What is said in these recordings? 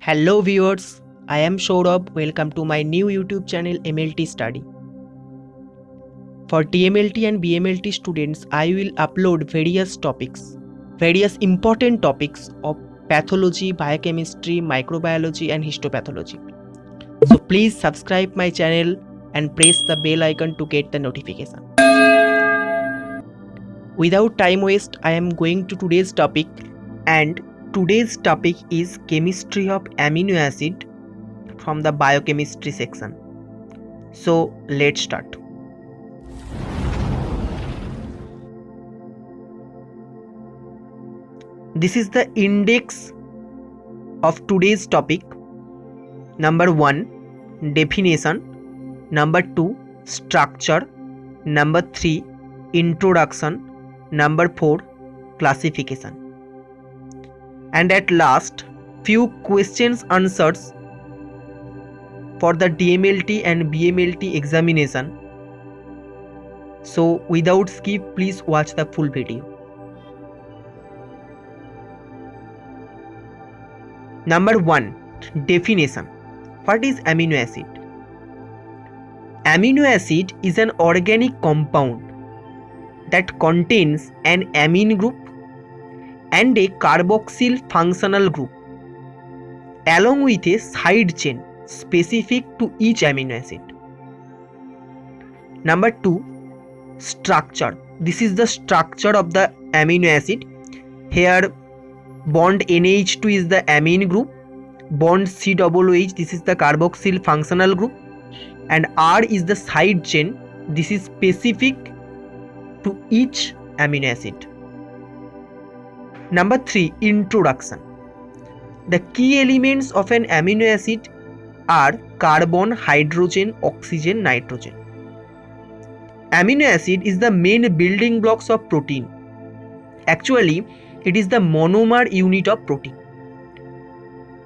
Hello viewers, I am Saurabh. Welcome to my new YouTube channel MLT Study. For TMLT and BMLT students, I will upload various important topics of pathology, biochemistry, microbiology and histopathology. So please subscribe my channel and press the bell icon to get the notification. Without time waste, I am going to today's topic, and today's topic is chemistry of amino acid from the biochemistry section. So let's start. This is the index of today's topic. Number 1, definition. Number 2, structure. Number 3, introduction. Number 4, classification. And at last, few questions answers for the DMLT and BMLT examination. So without skip, please watch the full video. Number 1, definition. What is amino acid? Amino acid is an organic compound that contains an amine group and a carboxyl functional group along with a side chain specific to each amino acid. Number 2, structure. This is the structure of the amino acid. Here bond NH2 is the amine group, bond COOH, this is the carboxyl functional group, and R is the side chain. This is specific to each amino acid. Number 3, introduction. The key elements of an amino acid are carbon, hydrogen, oxygen, nitrogen. Amino acid is the main building blocks of protein. Actually, it is the monomer unit of protein.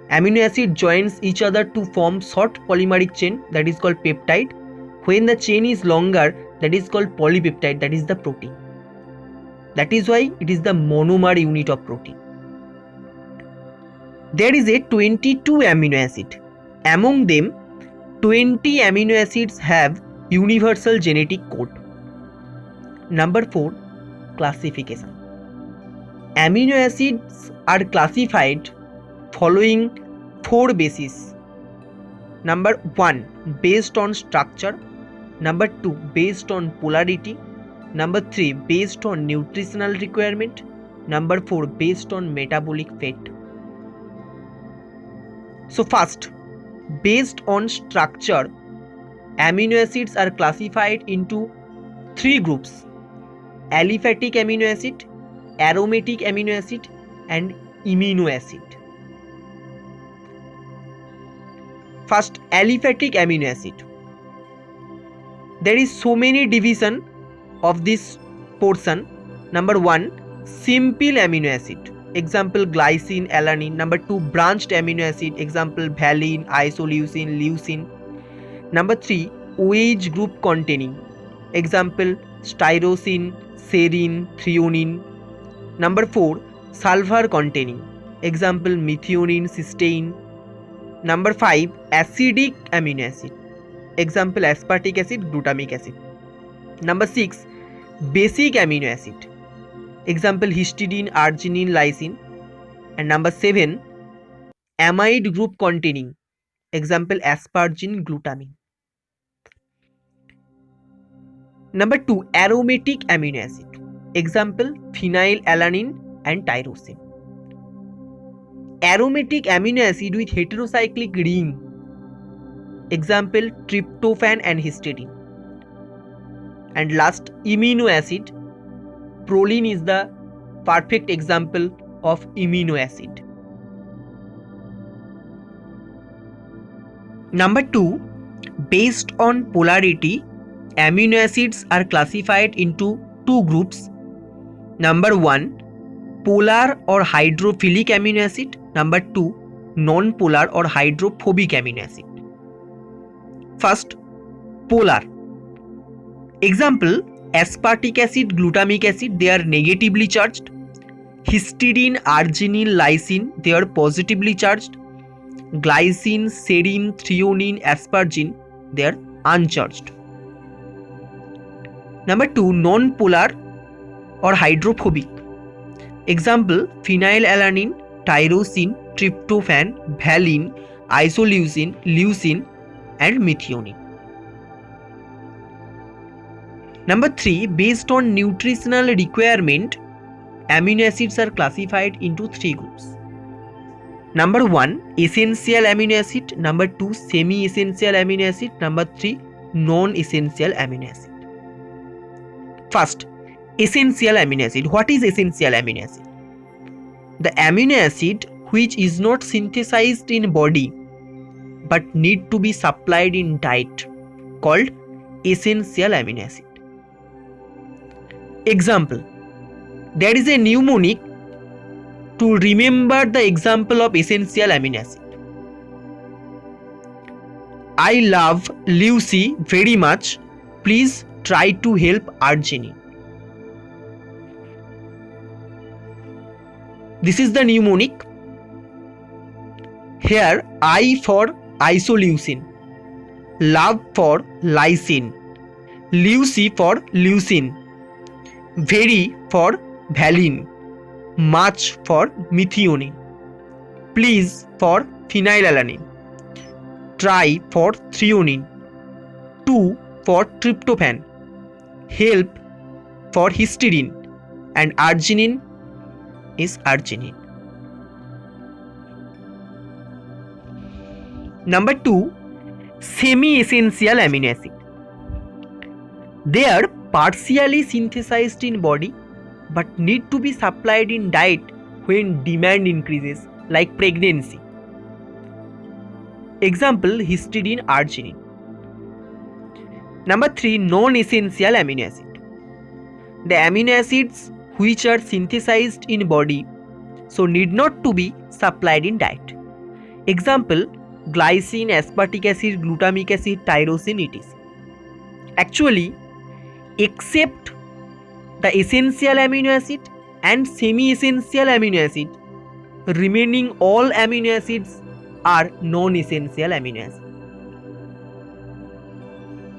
Amino acid joins each other to form short polymeric chain, that is called peptide. When the chain is longer, that is called polypeptide, that is the protein. That is why it is the monomer unit of protein. There is a 22 amino acid. Among them, 20 amino acids have universal genetic code. Number 4, classification. Amino acids are classified following 4 bases. Number 1, based on structure. Number 2, based on polarity. Number 3, based on nutritional requirement. Number 4, based on metabolic fate. So first, based on structure, amino acids are classified into 3 groups: aliphatic amino acid, aromatic amino acid and amino acid. First, aliphatic amino acid. There is so many division of this portion. Number 1, simple amino acid, example glycine, alanine. Number 2, branched amino acid, example valine, isoleucine, leucine. Number 3, OH group containing, example styrosine, serine, threonine. Number 4, sulfur containing, example methionine, cysteine. Number 5, acidic amino acid, example aspartic acid, glutamic acid. Number 6, basic amino acid, example histidine, arginine, lysine. And number 7, amide group containing, example aspargine, glutamine. Number 2, aromatic amino acid, example phenylalanine and tyrosine. Aromatic amino acid with heterocyclic ring, example tryptophan and histidine. And last, amino acid. Proline is the perfect example of amino acid. Number 2, based on polarity, amino acids are classified into 2 groups. Number 1, polar or hydrophilic amino acid. Number 2, non-polar or hydrophobic amino acid. First, polar. Example, aspartic acid, glutamic acid, they are negatively charged. Histidine, arginine, lysine, they are positively charged. glycine, serine, threonine, asparagine, they are uncharged. Number 2, non-polar or hydrophobic. Example, phenylalanine, tyrosine, tryptophan, valine, isoleucine, leucine, and methionine. Number 3, based on nutritional requirement, amino acids are classified into 3 groups. Number 1, essential amino acid. Number 2, semi-essential amino acid. Number 3, non-essential amino acid. First, essential amino acid. What is essential amino acid? The amino acid which is not synthesized in body but need to be supplied in diet, called essential amino acid. Example, there is a mnemonic to remember the example of essential amino acid. I love Lucy very much. Please try to help Arginine. This is the mnemonic. Here, I for isoleucine, love for lysine, Lucy for leucine, very for valine, much for methionine, please for phenylalanine, try for threonine, to for tryptophan, help for histidine, and arginine is arginine. Number 2, semi-essential amino acid. They are partially synthesized in body but need to be supplied in diet when demand increases, like pregnancy. Example, histidine, arginine. Number 3, non-essential amino acid. The amino acids which are synthesized in body so need not to be supplied in diet. Example, glycine, aspartic acid, glutamic acid, tyrosine, etc. Actually, except the essential amino acid and semi-essential amino acid, remaining all amino acids are non-essential amino acids.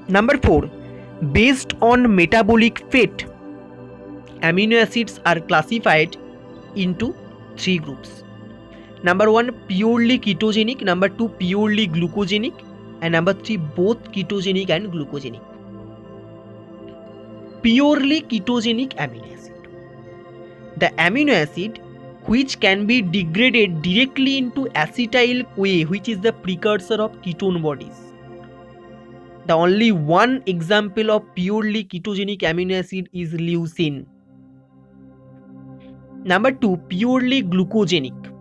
Number 4, based on metabolic fate, amino acids are classified into 3 groups. Number 1, purely ketogenic. Number 2, purely glucogenic. And number 3, both ketogenic and glucogenic. Purely ketogenic amino acid. The amino acid which can be degraded directly into acetyl-CoA, which is the precursor of ketone bodies. The only one example of purely ketogenic amino acid is leucine. Number 2, purely glucogenic.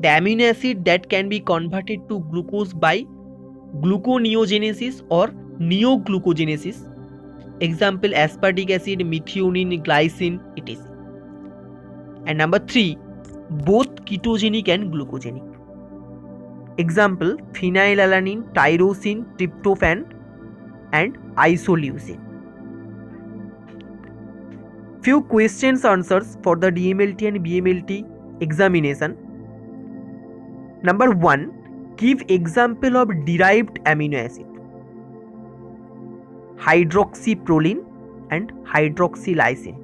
The amino acid that can be converted to glucose by gluconeogenesis or neoglucogenesis. Example, aspartic acid, methionine, glycine, etc. And number 3, both ketogenic and glucogenic. Example, phenylalanine, tyrosine, tryptophan, and isoleucine. Few questions answers for the DMLT and BMLT examination. Number 1, give example of derived amino acid. Hydroxyproline and hydroxylysine.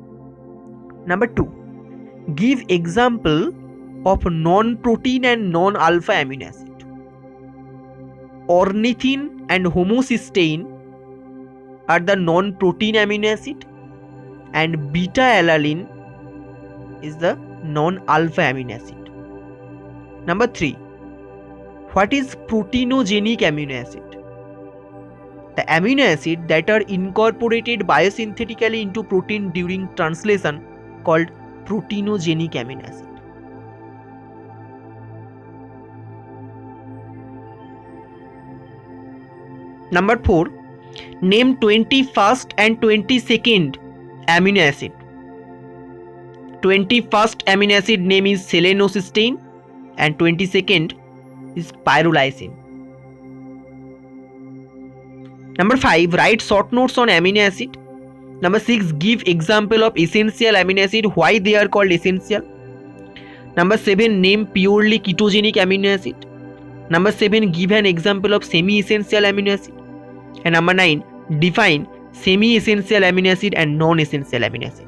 Number 2, give example of non-protein and non-alpha amino acid. Ornithine and homocysteine are the non-protein amino acid, and beta-alanine is the non-alpha amino acid. Number 3, what is proteinogenic amino acid? The amino acid that are incorporated biosynthetically into protein during translation, called proteinogenic amino acid. Number 4, name 21st and 22nd amino acid. 21st amino acid name is selenocysteine and 22nd is pyrrolysine. Number 5, write short notes on amino acid. Number 6, give example of essential amino acid, why they are called essential. Number 7, name purely ketogenic amino acid. Number 7, give an example of semi-essential amino acid. And number 9, define semi-essential amino acid and non-essential amino acid.